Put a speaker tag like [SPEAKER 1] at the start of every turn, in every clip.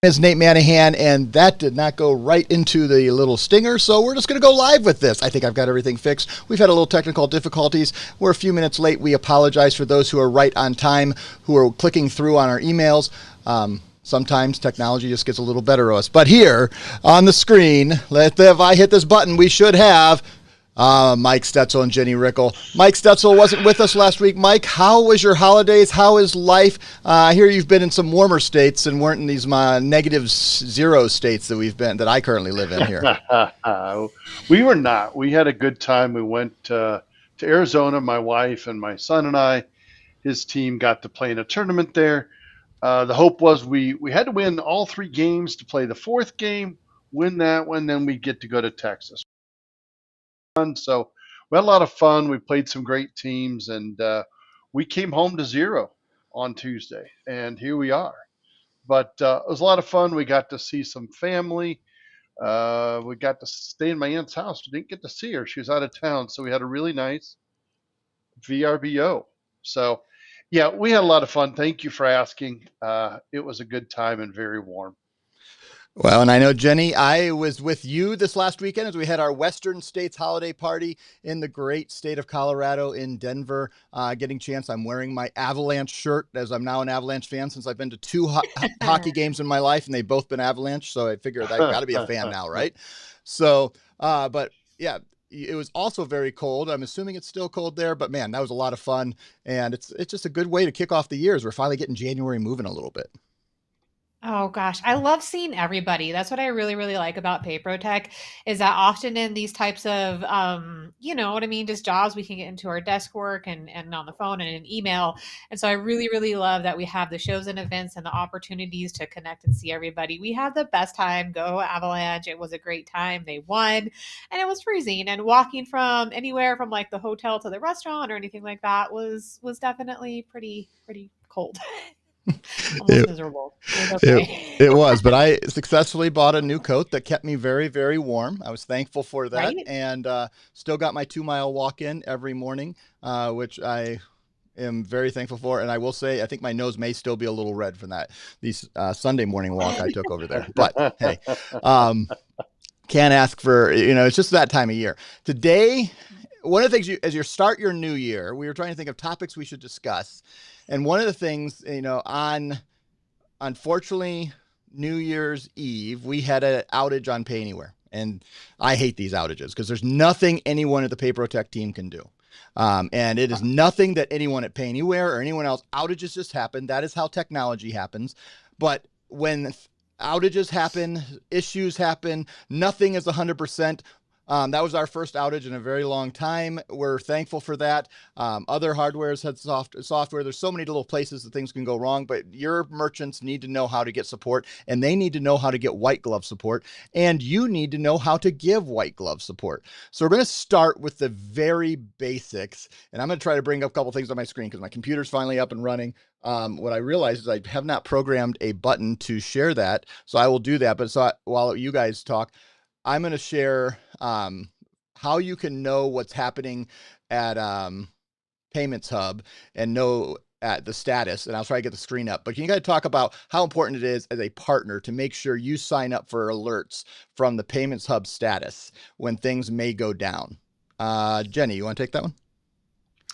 [SPEAKER 1] Is Nate Manahan, and that did not go right into the little stinger, so we're just going to go live with this. I think I've got everything fixed. We've had a little technical difficulties. We're a few minutes late. We apologize for those who are right on time, who are clicking through on our emails. Sometimes technology just gets a little better of us. But here on the screen, if I hit this button, we should have Mike Stetzel and Jenny Rickel. Mike Stetzel wasn't with us last week. Mike, how was your holidays? How is life? I hear you've been in some warmer states and weren't in these -0 states that I currently live in here.
[SPEAKER 2] We were not. We had a good time. We went to Arizona, my wife and my son and I. His team got to play in a tournament there. The hope was we had to win all 3 games to play the 4th game, win that one, then we get to go to Texas. So we had a lot of fun. We played some great teams, and we came home to 0 on Tuesday, and here we are. But it was a lot of fun. We got to see some family. We got to stay in my aunt's house. We didn't get to see her. She was out of town, so we had a really nice VRBO. So, yeah, we had a lot of fun. Thank you for asking. It was a good time and very warm.
[SPEAKER 1] Well, and I know, Jenny, I was with you this last weekend as we had our Western States holiday party in the great state of Colorado in Denver. Getting chance, I'm wearing my Avalanche shirt as I'm now an Avalanche fan since I've been to 2 hockey games in my life, and they've both been Avalanche. So I figured I've got to be a fan now, right? So, but yeah, it was also very cold. I'm assuming it's still cold there, but man, that was a lot of fun. And it's just a good way to kick off the years. We're finally getting January moving a little bit.
[SPEAKER 3] Oh gosh, I love seeing everybody. That's what I really, really like about PayProTec is that often in these types of, you know what I mean, just jobs, we can get into our desk work and on the phone and an email. And so I really, really love that we have the shows and events and the opportunities to connect and see everybody. We had the best time. Go Avalanche. It was a great time. They won and it was freezing, and walking from anywhere from like the hotel to the restaurant or anything like that was definitely pretty cold. Almost miserable. It was okay.
[SPEAKER 1] It was, but I successfully bought a new coat that kept me very, very warm. I was thankful for that,
[SPEAKER 3] Right?
[SPEAKER 1] and still got my 2-mile walk in every morning, which I am very thankful for. And I will say, I think my nose may still be a little red from these Sunday morning walk I took over there. But hey, can't ask for, it's just that time of year. Today, one of the things as you start your new year, we were trying to think of topics we should discuss. And one of the things, unfortunately, New Year's Eve, we had an outage on Pay Anywhere. And I hate these outages because there's nothing anyone at the PayProTec team can do. And it is nothing that anyone at Pay Anywhere or anyone else, outages just happen. That is how technology happens. But when outages happen, issues happen, nothing is 100%. That was our first outage in a very long time. We're thankful for that. Other hardwares had software. There's so many little places that things can go wrong, but your merchants need to know how to get support, and they need to know how to get white glove support, and you need to know how to give white glove support. So we're going to start with the very basics, and I'm going to try to bring up a couple things on my screen because my computer's finally up and running. What I realized is I have not programmed a button to share that, so I will do that. But while you guys talk, I'm going to share how you can know what's happening at Payments Hub and know at the status, and I'll try to get the screen up. But you got to talk about how important it is as a partner to make sure you sign up for alerts from the Payments Hub status when things may go down. Jenny, you want to take that one?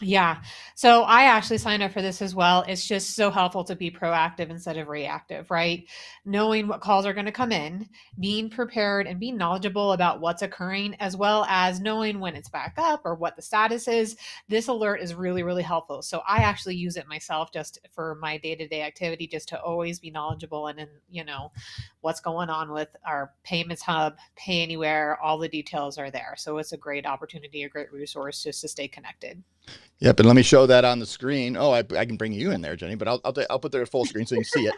[SPEAKER 3] Yeah. So I actually signed up for this as well. It's just so helpful to be proactive instead of reactive, right? Knowing what calls are going to come in, being prepared and being knowledgeable about what's occurring, as well as knowing when it's back up or what the status is. This alert is really, really helpful. So I actually use it myself just for my day-to-day activity, just to always be knowledgeable and what's going on with our Payments Hub, Pay Anywhere, all the details are there. So it's a great opportunity, a great resource just to stay connected.
[SPEAKER 1] Yep, and let me show that on the screen. Oh, I can bring you in there, Jenny, but I'll put there full screen so you can see it.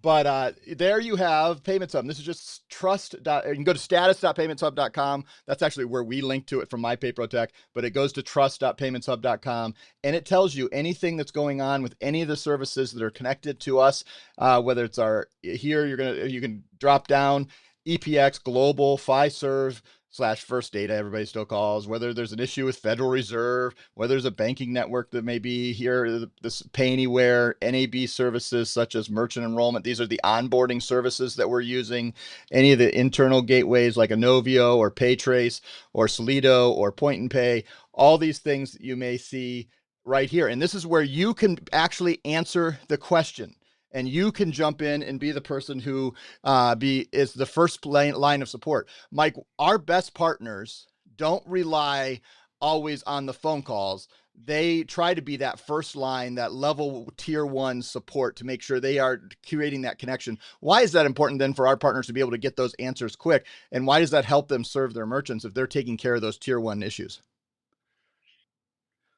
[SPEAKER 1] But there you have Payments Hub. This is just you can go to status.paymentshub.com. That's actually where we link to it from my PayProTec, but it goes to trust.paymentshub.com, and it tells you anything that's going on with any of the services that are connected to us, whether it's you can drop down EPX, Global, Fiserv, slash First Data, everybody still calls, whether there's an issue with Federal Reserve, whether there's a banking network that may be here, this Pay Anywhere, NAB services such as merchant enrollment. These are the onboarding services that we're using. Any of the internal gateways like Inovio or PayTrace or Solido or Point and Pay, all these things you may see right here. And this is where you can actually answer the question. And you can jump in and be the person who is the first line of support. Mike, our best partners don't rely always on the phone calls. They try to be that first line, that level tier 1 support to make sure they are creating that connection. Why is that important then for our partners to be able to get those answers quick? And why does that help them serve their merchants if they're taking care of those tier 1 issues?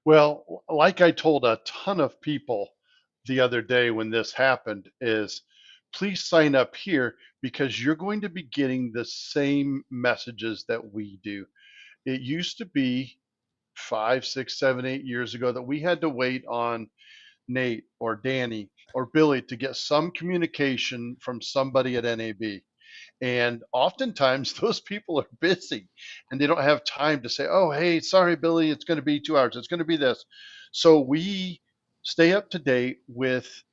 [SPEAKER 2] Well, like I told a ton of people the other day when this happened, is please sign up here because you're going to be getting the same messages that we do. It used to be 5, 6, 7, 8 years ago that we had to wait on Nate or Danny or Billy to get some communication from somebody at NAB. And oftentimes those people are busy and they don't have time to say, oh, hey, sorry, Billy, it's going to be 2 hours. It's going to be this. So we stay up to date with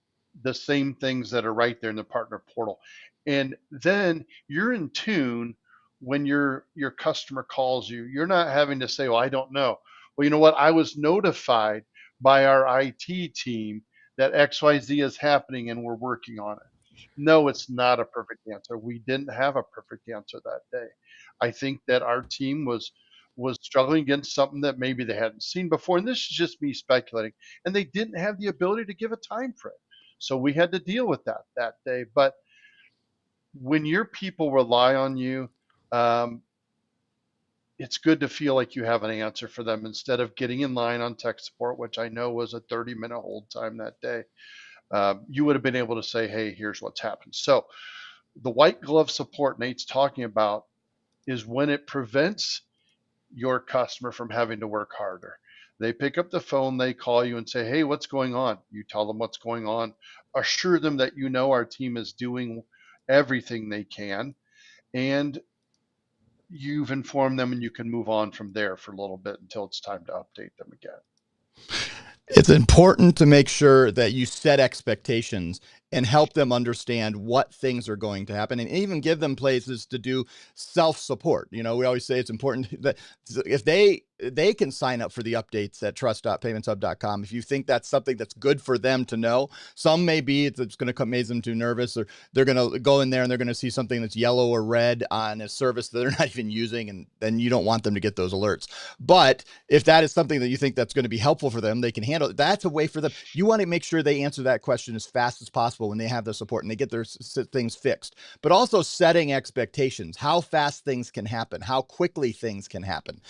[SPEAKER 2] the same things that are right there in the partner portal. And then you're in tune when your customer calls you. You're not having to say, well, I don't know. Well, you know what? I was notified by our IT team that XYZ is happening and we're working on it. No, it's not a perfect answer. We didn't have a perfect answer that day. I think that our team was struggling against something that maybe they hadn't seen before, and this is just me speculating. And they didn't have the ability to give a time frame, so we had to deal with that day. But when your people rely on you, um, it's good to feel like you have an answer for them instead of getting in line on tech support, which I know was a 30-minute hold time that day. You would have been able to say, hey, here's what's happened. So the white glove support Nate's talking about is when it prevents your customer from having to work harder. They pick up the phone, they call you and say, hey, what's going on? You tell them what's going on, assure them that you know our team is doing everything they can, and you've informed them and you can move on from there for a little bit until it's time to update them again.
[SPEAKER 1] It's important to make sure that you set expectations and help them understand what things are going to happen and even give them places to do self-support. You know, we always say it's important that if they can sign up for the updates at trust.paymentshub.com. If you think that's something that's good for them to know, some may be it's going to make them too nervous, or they're going to go in there and they're going to see something that's yellow or red on a service that they're not even using, and then you don't want them to get those alerts. But if that is something that you think that's going to be helpful for them, they can handle it. That's a way for them. You want to make sure they answer that question as fast as possible when they have the support and they get their things fixed. But also setting expectations, how fast things can happen, how quickly things can happen.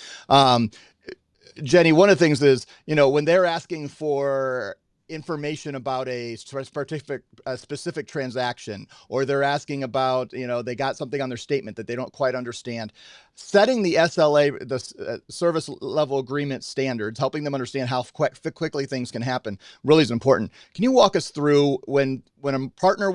[SPEAKER 1] Jenny, one of the things is, you know, when they're asking for information about a specific transaction, or they're asking about, you know, they got something on their statement that they don't quite understand, setting the SLA, the service level agreement standards, helping them understand how quickly things can happen really is important. Can you walk us through when a partner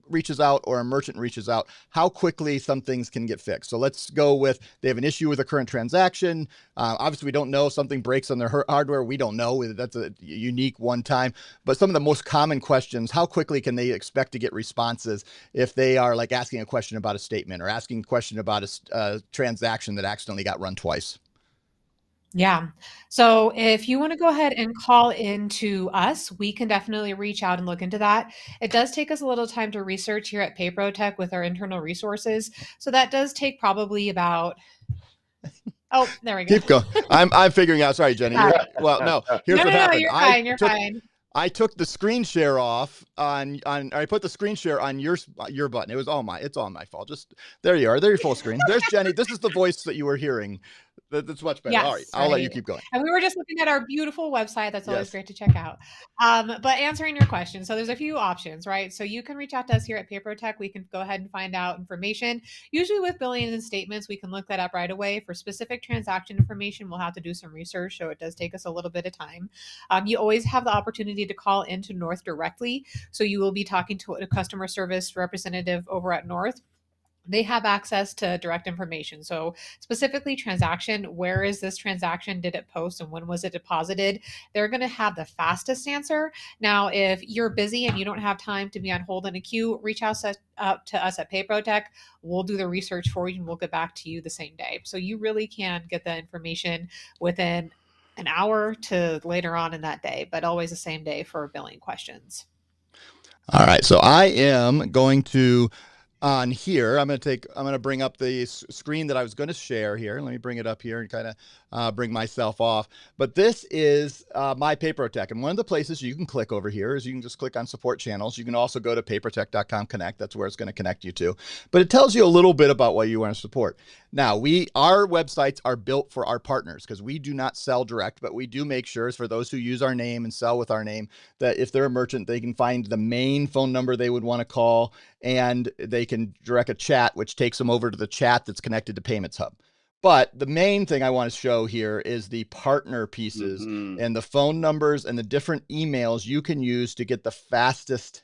[SPEAKER 1] reaches out or a merchant reaches out, how quickly some things can get fixed? So let's go with, they have an issue with a current transaction. Obviously, we don't know, something breaks on their hardware. We don't know. That's a unique one time. But some of the most common questions, how quickly can they expect to get responses if they are like asking a question about a statement or asking a question about a transaction that accidentally got run twice?
[SPEAKER 3] Yeah. So if you want to go ahead and call in to us, we can definitely reach out and look into that. It does take us a little time to research here at PayProTech with our internal resources. So that does take probably about, oh, there we go.
[SPEAKER 1] Keep going. I'm figuring out. Sorry, Jenny. Well, no. Here's what happened.
[SPEAKER 3] You're fine. You're fine.
[SPEAKER 1] I took the screen share off on I put the screen share on your button. It's all my fault. Just there you are. There, your full screen. There's Jenny. This is the voice that you were hearing. That's much better.
[SPEAKER 3] Yes,
[SPEAKER 1] all right. I'll let you keep going.
[SPEAKER 3] And we were just looking at our beautiful website. That's always great to check out. But answering your question, so there's a few options, right? So you can reach out to us here at PayProTech. We can go ahead and find out information. Usually with billing and statements, we can look that up right away. For specific transaction information, we'll have to do some research, so it does take us a little bit of time. You always have the opportunity to call into North directly. So you will be talking to a customer service representative over at North. they have access to direct information. So, specifically, transaction, where is this transaction? Did it post and when was it deposited? They're going to have the fastest answer. Now, if you're busy and you don't have time to be on hold in a queue, reach out to us at PayProTech. We'll do the research for you and we'll get back to you the same day. So, you really can get the information within an hour to later on in that day, but always the same day for billing questions.
[SPEAKER 1] All right, so I am going to on here. I'm going to bring up the screen that I was going to share here. Let me bring it up here and kind of bring myself off. But this is my PayProTech, and one of the places you can click over here is you can just click on support channels. You can also go to PayProTech.com Connect. That's where it's going to connect you to. But it tells you a little bit about what you want to support. Now, our websites are built for our partners because we do not sell direct, but we do make sure for those who use our name and sell with our name that if they're a merchant, they can find the main phone number they would want to call, and they can direct a chat, which takes them over to the chat that's connected to Payments Hub. But the main thing I want to show here is the partner pieces
[SPEAKER 2] Mm-hmm.
[SPEAKER 1] and the phone numbers and the different emails you can use to get the fastest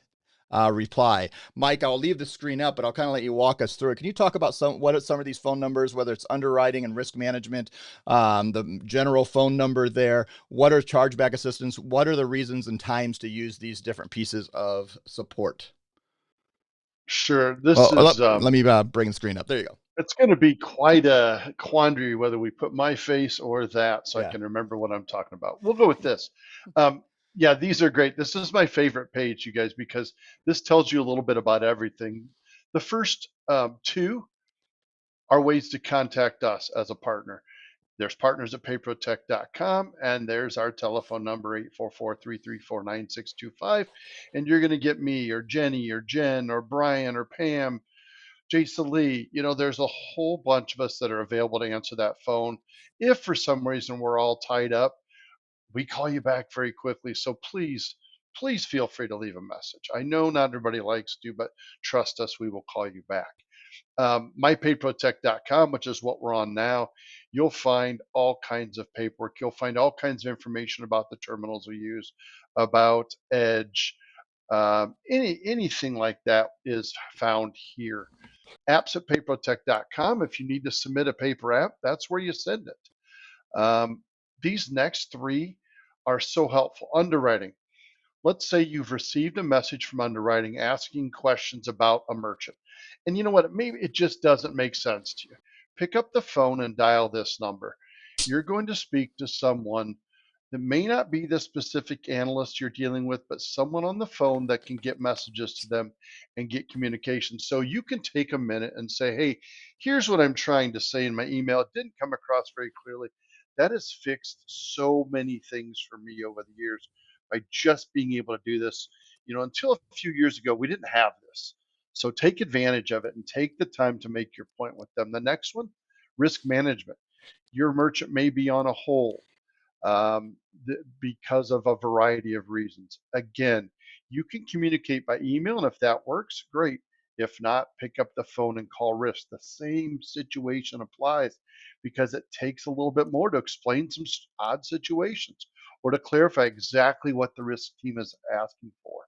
[SPEAKER 1] reply. Mike, I'll leave the screen up, but I'll kind of let you walk us through it. Can you talk about what are some of these phone numbers, whether it's underwriting and risk management, the general phone number there, what are chargeback assistance, what are the reasons and times to use these different pieces of support?
[SPEAKER 2] Sure. This
[SPEAKER 1] Well,
[SPEAKER 2] is
[SPEAKER 1] let me bring the screen up. There you go.
[SPEAKER 2] it's going to be quite a quandary whether we put my face or that, so I
[SPEAKER 1] Yeah.
[SPEAKER 2] can remember what I'm talking about. We'll go with this. Um, yeah, these are great. This is my favorite page, you guys, because this tells you a little bit about everything. The first two are ways to contact us as a partner. There's partners at payprotech.com, and there's our telephone number, 844-334-9625. And you're going to get me or Jenny or Jen or Brian or Pam, Jason Lee. There's a whole bunch of us that are available to answer that phone. If for some reason we're all tied up, we call you back very quickly. So please feel free to leave a message. I know not everybody likes to, but trust us, we will call you back. MyPayProTech.com, which is what we're on now, you'll find all kinds of paperwork. You'll find all kinds of information about the terminals we use, about Edge, anything like that is found here. Apps at PayProTech.com. If you need to submit a paper app, that's where you send it. These next three are so helpful. Underwriting. Let's say you've received a message from underwriting asking questions about a merchant. And you know what? Maybe it just doesn't make sense to you. Pick up the phone and dial this number. You're going to speak to someone that may not be the specific analyst you're dealing with, but someone on the phone that can get messages to them and get communication. So you can take a minute and say, hey, here's what I'm trying to say in my email. It didn't come across very clearly. That has fixed so many things for me over the years by just being able to do this. Until a few years ago, we didn't have this. So take advantage of it and take the time to make your point with them. The next one, risk management. Your merchant may be on a hold um, because of a variety of reasons. Again, you can communicate by email, and if that works, great. If not, pick up the phone and call risk. The same situation applies because it takes a little bit more to explain some odd situations or to clarify exactly what the risk team is asking for.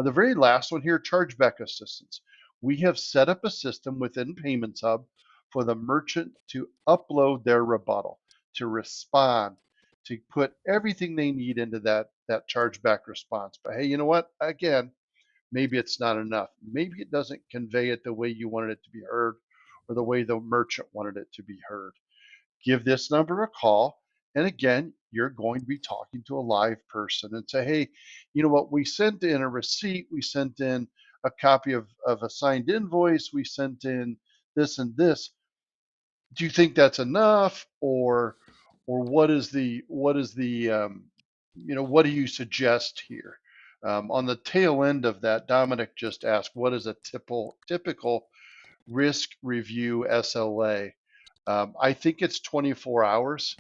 [SPEAKER 2] The very last one here, chargeback assistance. We have set up a system within Payments Hub for the merchant to upload their rebuttal, to respond, to put everything they need into that chargeback response. But hey, you know what? Again, maybe it's not enough. Maybe it doesn't convey it the way you wanted it to be heard or the way the merchant wanted it to be heard. Give this number a call. And again, you're going to be talking to a live person and say, hey, you know what? We sent in a receipt. We sent in a copy of a signed invoice. We sent in this and this. Do you think that's enough? Or what do you suggest here? On the tail end of that, Dominic just asked, what is a typical risk review SLA? I think it's 24 hours.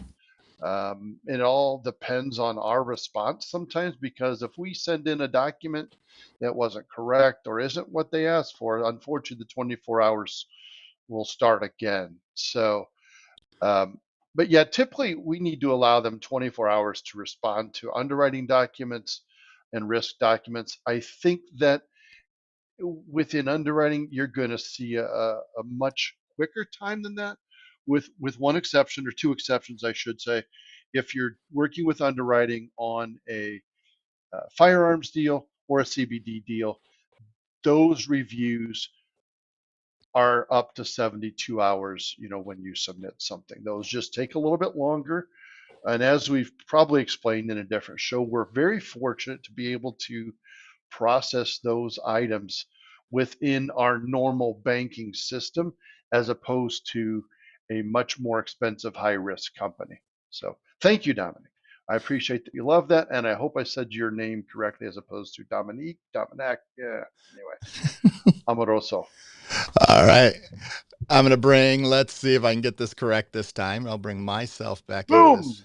[SPEAKER 2] It all depends on our response sometimes because if we send in a document that wasn't correct or isn't what they asked for, unfortunately, the 24 hours will start again. So, but yeah, typically we need to allow them 24 hours to respond to underwriting documents and risk documents. I think that within underwriting, you're going to see a much quicker time than that, with one exception or two exceptions, I should say. If you're working with underwriting on a firearms deal or a CBD deal, those reviews are up to 72 hours, when you submit something. Those just take a little bit longer. And as we've probably explained in a different show, we're very fortunate to be able to process those items within our normal banking system as opposed to a much more expensive high risk company. So thank you, Dominic. I appreciate that you love that. And I hope I said your name correctly as opposed to Dominic. Yeah. Anyway, Amoroso.
[SPEAKER 1] All right. Let's see if I can get this correct this time. I'll bring myself back into
[SPEAKER 2] Boom.
[SPEAKER 1] this.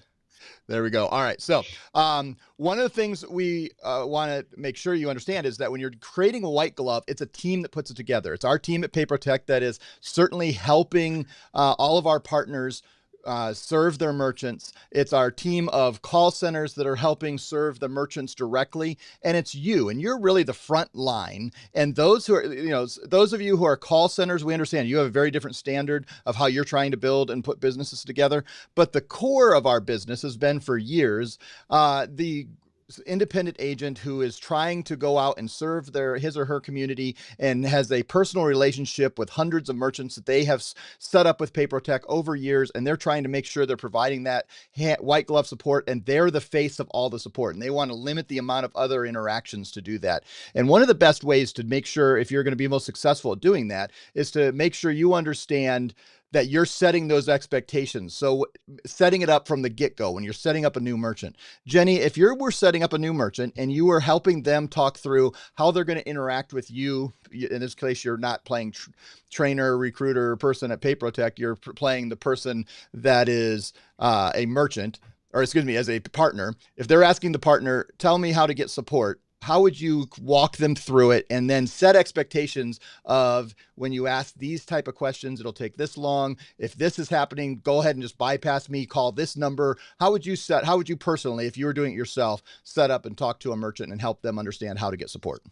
[SPEAKER 1] There we go. All right. So, one of the things we want to make sure you understand is that when you're creating a white glove, it's a team that puts it together. It's our team at PayProTec that is certainly helping all of our partners serve their merchants. It's our team of call centers that are helping serve the merchants directly. And it's you, and you're really the front line. And those who are, those of you who are call centers, we understand you have a very different standard of how you're trying to build and put businesses together. But the core of our business has been for years, the independent agent who is trying to go out and serve his or her community and has a personal relationship with hundreds of merchants that they have set up with PayProTec over years, and they're trying to make sure they're providing that white glove support, and they're the face of all the support, and they want to limit the amount of other interactions to do that. And one of the best ways to make sure if you're going to be most successful at doing that is to make sure you understand that you're setting those expectations. So setting it up from the get-go when you're setting up a new merchant. Jenny, if you were setting up a new merchant and you were helping them talk through how they're going to interact with you, in this case, you're not playing trainer, recruiter, person at PayProTec, you're playing the person that is a merchant, or excuse me, as a partner. If they're asking the partner, tell me how to get support, how would you walk them through it and then set expectations of when you ask these type of questions, it'll take this long. If this is happening, go ahead and just bypass me, call this number. How would you personally, if you were doing it yourself, set up and talk to a merchant and help them understand how to get support?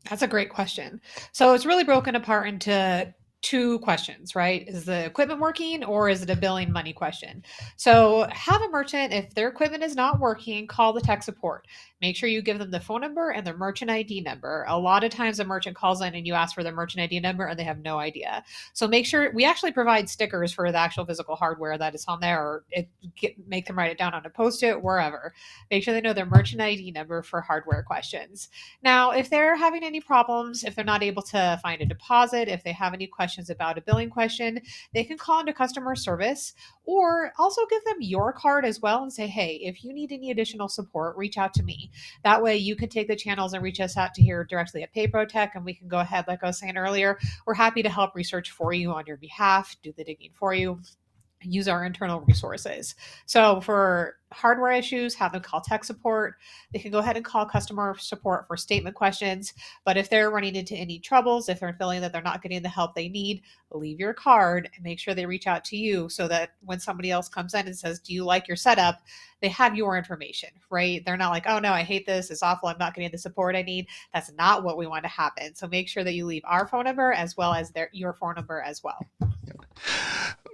[SPEAKER 3] That's a great question. So it's really broken apart into two questions, right? Is the equipment working, or is it a billing money question? So have a merchant, if their equipment is not working, call the tech support. Make sure you give them the phone number and their merchant ID number. A lot of times a merchant calls in and you ask for their merchant ID number and they have no idea. So make sure we actually provide stickers for the actual physical hardware that is on there, or make them write it down on a post-it, wherever. Make sure they know their merchant ID number for hardware questions. Now, if they're having any problems, if they're not able to find a deposit, if they have any questions about a billing question, they can call into customer service, or also give them your card as well and say, hey, if you need any additional support, reach out to me. That way you can take the channels and reach us out to here directly at PayProTec, and we can go ahead, like I was saying earlier, we're happy to help research for you on your behalf, do the digging for you, use our internal resources. So for hardware issues, have them call tech support. They can go ahead and call customer support for statement questions. But if they're running into any troubles, if they're feeling that they're not getting the help they need, leave your card and make sure they reach out to you so that when somebody else comes in and says, do you like your setup? They have your information, right? They're not like, oh no, I hate this. It's awful. I'm not getting the support I need. That's not what we want to happen. So make sure that you leave our phone number as well as your phone number as well.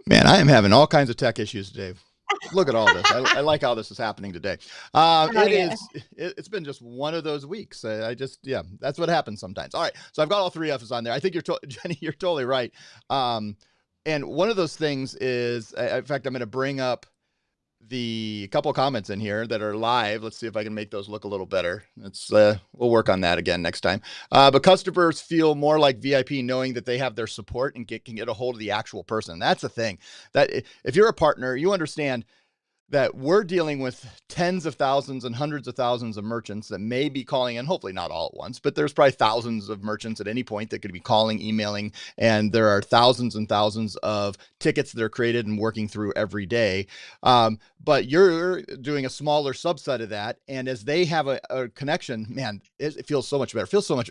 [SPEAKER 1] Man, I am having all kinds of tech issues today. Look at all this. I like how this is happening today. It's been just one of those weeks. That's what happens sometimes. All right. So I've got all three F's on there. I think Jenny, you're totally right. And one of those things is, in fact, I'm going to bring up the couple of comments in here that are live. Let's see if I can make those look a little better. We'll work on that again next time. But customers feel more like VIP knowing that they have their support and can get a hold of the actual person. That's the thing, that if you're a partner, you understand that we're dealing with tens of thousands and hundreds of thousands of merchants that may be calling in, hopefully not all at once, but there's probably thousands of merchants at any point that could be calling, emailing, and there are thousands and thousands of tickets that are created and working through every day. But you're doing a smaller subset of that. And as they have a connection, man, it feels so much better. It feels so much.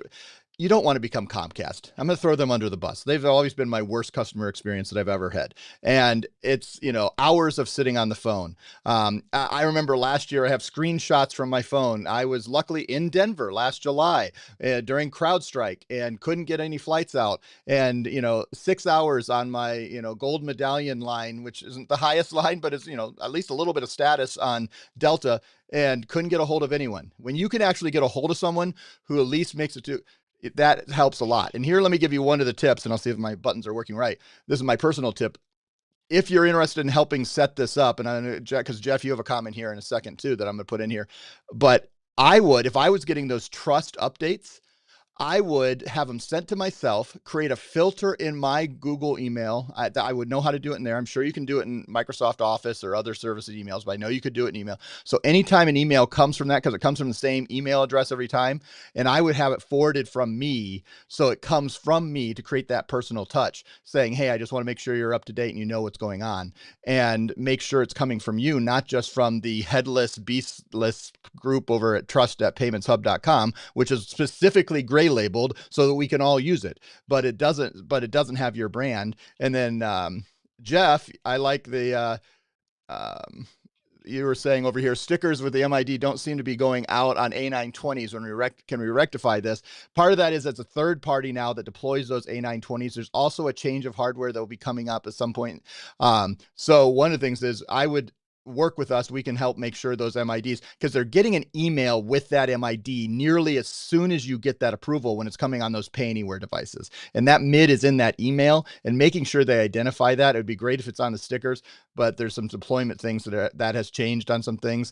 [SPEAKER 1] you don't want to become Comcast. I'm going to throw them under the bus. They've always been my worst customer experience that I've ever had. And it's, hours of sitting on the phone. I remember last year, I have screenshots from my phone. I was luckily in Denver last July during CrowdStrike and couldn't get any flights out. And, 6 hours on my, gold medallion line, which isn't the highest line, but it's, at least a little bit of status on Delta, and couldn't get a hold of anyone. When you can actually get a hold of someone who at least makes it to, that helps a lot. And here, let me give you one of the tips, and I'll see if my buttons are working right. This is my personal tip. If you're interested in helping set this up, and I know, because Jeff, you have a comment here in a second too that I'm going to put in here, but I would, if I was getting those trust updates, I would have them sent to myself, create a filter in my Google email. I would know how to do it in there. I'm sure you can do it in Microsoft Office or other services emails, but I know you could do it in email. So anytime an email comes from that, because it comes from the same email address every time, and I would have it forwarded from me. So it comes from me to create that personal touch saying, hey, I just want to make sure you're up to date and you know what's going on, and make sure it's coming from you, not just from the headless, beastless group over at trust@paymentshub.com, which is specifically gray labeled so that we can all use it, but it doesn't have your brand. And then Jeff, I like the you were saying over here, stickers with the MID don't seem to be going out on A920s. Can we rectify this? Part of that is as a third party now that deploys those A920s. There's also a change of hardware that will be coming up at some point. So one of the things is I would work with us. We can help make sure those MIDs, because they're getting an email with that MID nearly as soon as you get that approval when it's coming on those Pay Anywhere devices. And that MID is in that email, and making sure they identify that. It would be great if it's on the stickers, but there's some deployment things that has changed on some things,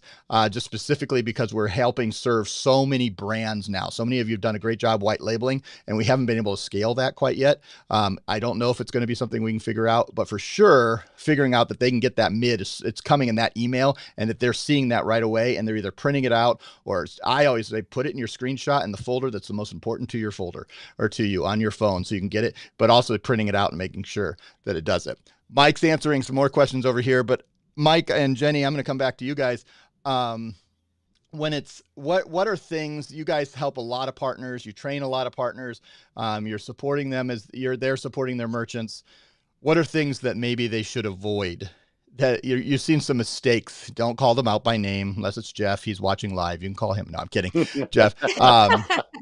[SPEAKER 1] just specifically because we're helping serve so many brands now. So many of you have done a great job white labeling, and we haven't been able to scale that quite yet. I don't know if it's going to be something we can figure out, but for sure, figuring out that they can get that MID, it's coming in that email, and that they're seeing that right away, and they're either printing it out, or I always say put it in your screenshot in the folder that's the most important to your folder or to you on your phone so you can get it, but also printing it out and making sure that it does it. Mike's answering some more questions over here, but Mike and Jenny, I'm going to come back to you guys. When it's what are things you guys help a lot of partners, you train a lot of partners, you're supporting them as they're supporting their merchants. What are things that maybe they should avoid? That you've seen some mistakes. Don't call them out by name unless it's Jeff. He's watching live. You can call him. No, I'm kidding, Jeff.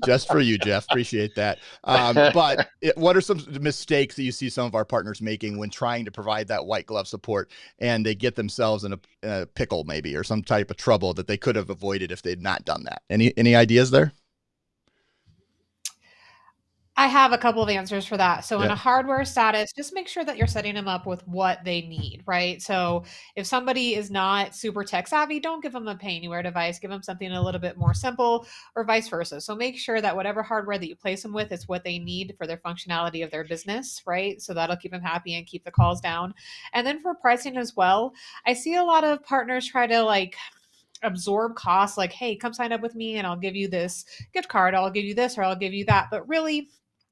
[SPEAKER 1] Just for you, Jeff. Appreciate that. What are some mistakes that you see some of our partners making when trying to provide that white glove support, and they get themselves in a pickle maybe, or some type of trouble that they could have avoided if they'd not done that? Any ideas there?
[SPEAKER 3] I have a couple of answers for that. So in
[SPEAKER 1] Yeah.
[SPEAKER 3] a hardware status, just make sure that you're setting them up with what they need, right? So if somebody is not super tech savvy, don't give them a Pay Anywhere device. Give them something a little bit more simple, or vice versa. So make sure that whatever hardware that you place them with is what they need for their functionality of their business, right? So that'll keep them happy and keep the calls down. And then for pricing as well, I see a lot of partners try to absorb costs, like, hey, come sign up with me and I'll give you this gift card, I'll give you this, or I'll give you that. But really,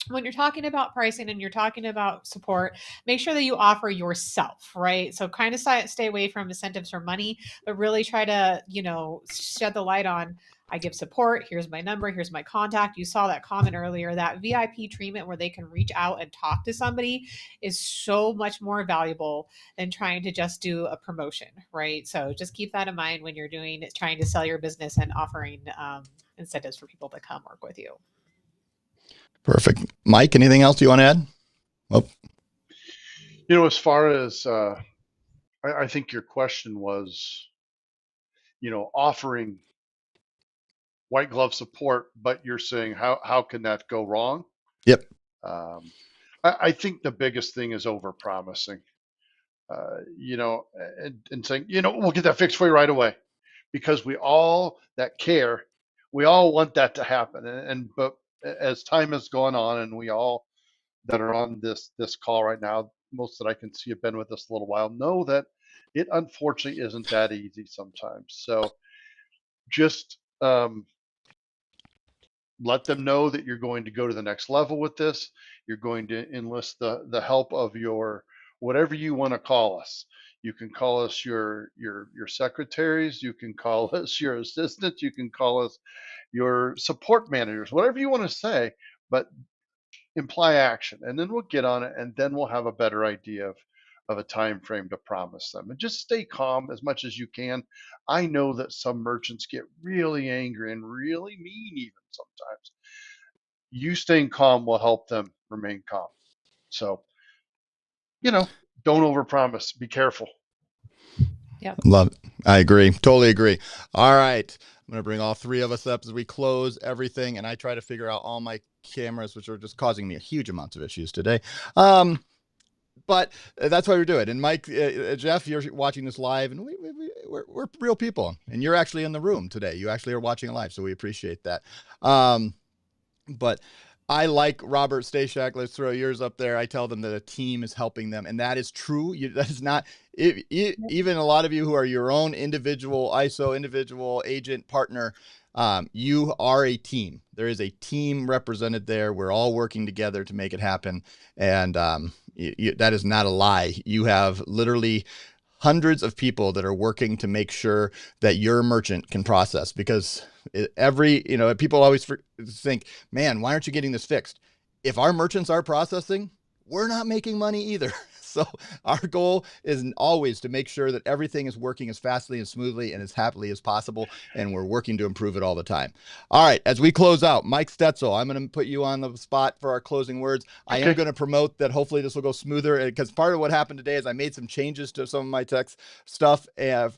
[SPEAKER 3] when you're talking about pricing and you're talking about support, make sure that you offer yourself, right? So kind of stay away from incentives for money, but really try to, shed the light on, I give support. Here's my number. Here's my contact. You saw that comment earlier. That VIP treatment where they can reach out and talk to somebody is so much more valuable than trying to just do a promotion, right? So just keep that in mind when you're trying to sell your business and offering incentives for people to come work with you.
[SPEAKER 1] Perfect. Mike, anything else you want to add? Oh.
[SPEAKER 2] As far as I think your question was, offering white glove support, but you're saying how can that go wrong?
[SPEAKER 1] Yep.
[SPEAKER 2] I think the biggest thing is over promising, and saying, we'll get that fixed for you right away, because we all that care, we all want that to happen. But as time has gone on, and we all that are on this call right now, most that I can see have been with us a little while, know that it unfortunately isn't that easy sometimes. So just let them know that you're going to go to the next level with this. You're going to enlist the help of your whatever you want to call us. You can call us your secretaries. You can call us your assistants. You can call us your support managers. Whatever you want to say. but imply action, and then we'll get on it, and then we'll have a better idea of a time frame to promise them. And just stay calm as much as you can. I know that some merchants get really angry and really mean even sometimes. You staying calm will help them remain calm. So, you know, don't overpromise. Be careful.
[SPEAKER 3] Yep.
[SPEAKER 1] Love it. I agree. Totally agree. All right. I'm going to bring all three of us up as we close everything, and I try to figure out all my cameras, which are just causing me a huge amount of issues today. But that's why we do it. And Mike, Jeff, you're watching this live, and we're real people, and you're actually in the room today. You actually are watching live, so we appreciate that. But I like Robert Stashak. Let's throw yours up there. I tell them that a team is helping them, and that is true. That is not even a lot of you who are your own individual ISO, individual agent partner. You are a team. There is a team represented there. We're all working together to make it happen, and that is not a lie. You have literally hundreds of people that are working to make sure that your merchant can process, because people always think, man, why aren't you getting this fixed? If our merchants are processing, we're not making money either. So our goal is always to make sure that everything is working as fastly and smoothly and as happily as possible, and we're working to improve it all the time. All right, as we close out, Mike Stetzel, I'm going to put you on the spot for our closing words. I am going to promote that hopefully this will go smoother, because part of what happened today is I made some changes to some of my text stuff,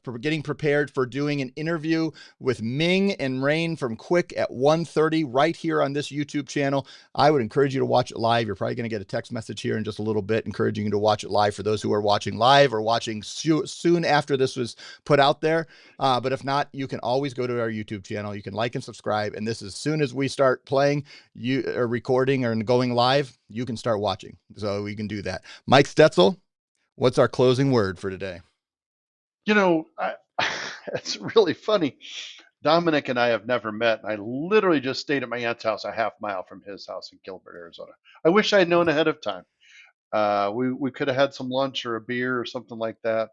[SPEAKER 1] for getting prepared for doing an interview with Ming and Rain from Quick at 1:30 right here on this YouTube channel. I would encourage you to watch it live. You're probably going to get a text message here in just a little bit encouraging you to watch it live for those who are watching live or watching soon after this was put out there. But if not, you can always go to our YouTube channel. You can like and subscribe. And this, as soon as we start playing, you are recording or going live, you can start watching. So we can do that. Mike Stetzel, what's our closing word for today?
[SPEAKER 2] It's really funny. Dominic and I have never met, and I literally just stayed at my aunt's house a half mile from his house in Gilbert, Arizona. I wish I had known ahead of time. We could have had some lunch or a beer or something like that.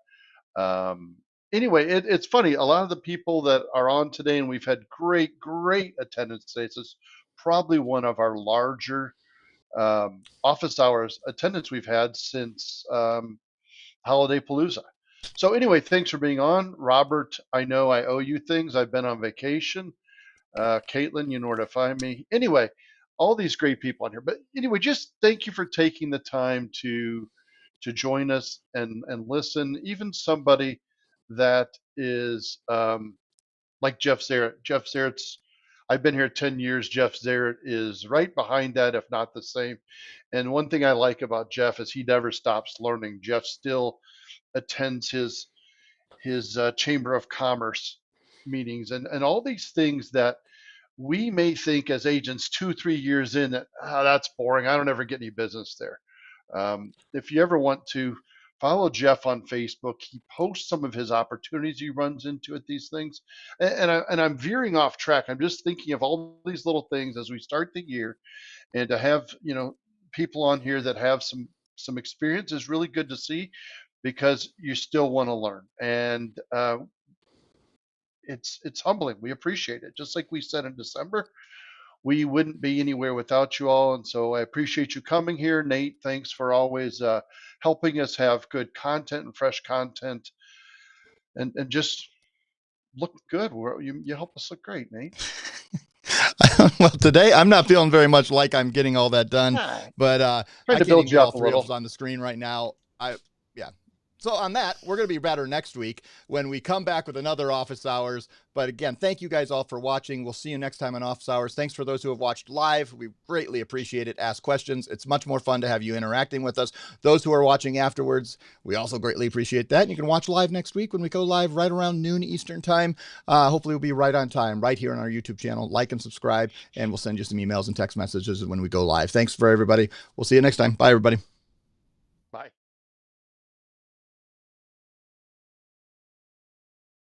[SPEAKER 2] Anyway, it's funny. A lot of the people that are on today, and we've had great attendance today. This is probably one of our larger office hours attendance we've had since Holiday Palooza. So anyway, thanks for being on. Robert, I know I owe you things. I've been on vacation. Caitlin, you know where to find me. Anyway, all these great people on here. But anyway, just thank you for taking the time to join us and listen. Even somebody that is like Jeff Zarrett. Jeff Zarrett's, I've been here 10 years. Jeff Zarrett is right behind that, if not the same. And one thing I like about Jeff is he never stops learning. Jeff still attends his Chamber of Commerce meetings and all these things that we may think as agents 2-3 years in that that's boring. I don't ever get any business there. If you ever want to follow Jeff on Facebook, he posts some of his opportunities he runs into at these things. And I'm veering off track. I'm just thinking of all these little things as we start the year, and to have people on here that have some experience is really good to see, because you still want to learn. And it's humbling. We appreciate it. Just like we said in December, we wouldn't be anywhere without you all. And so I appreciate you coming here. Nate, thanks for always helping us have good content and fresh content, and just look good. You help us look great, Nate.
[SPEAKER 1] Well, today I'm not feeling very much like I'm getting all that done, but I can't even get all three of us on the screen right now. Yeah. So on that, we're going to be better next week when we come back with another Office Hours. But again, thank you guys all for watching. We'll see you next time on Office Hours. Thanks for those who have watched live. We greatly appreciate it. Ask questions. It's much more fun to have you interacting with us. Those who are watching afterwards, we also greatly appreciate that. And you can watch live next week when we go live right around noon Eastern time. Hopefully we'll be right on time, right here on our YouTube channel. Like and subscribe, and we'll send you some emails and text messages when we go live. Thanks for everybody. We'll see you next time. Bye, everybody.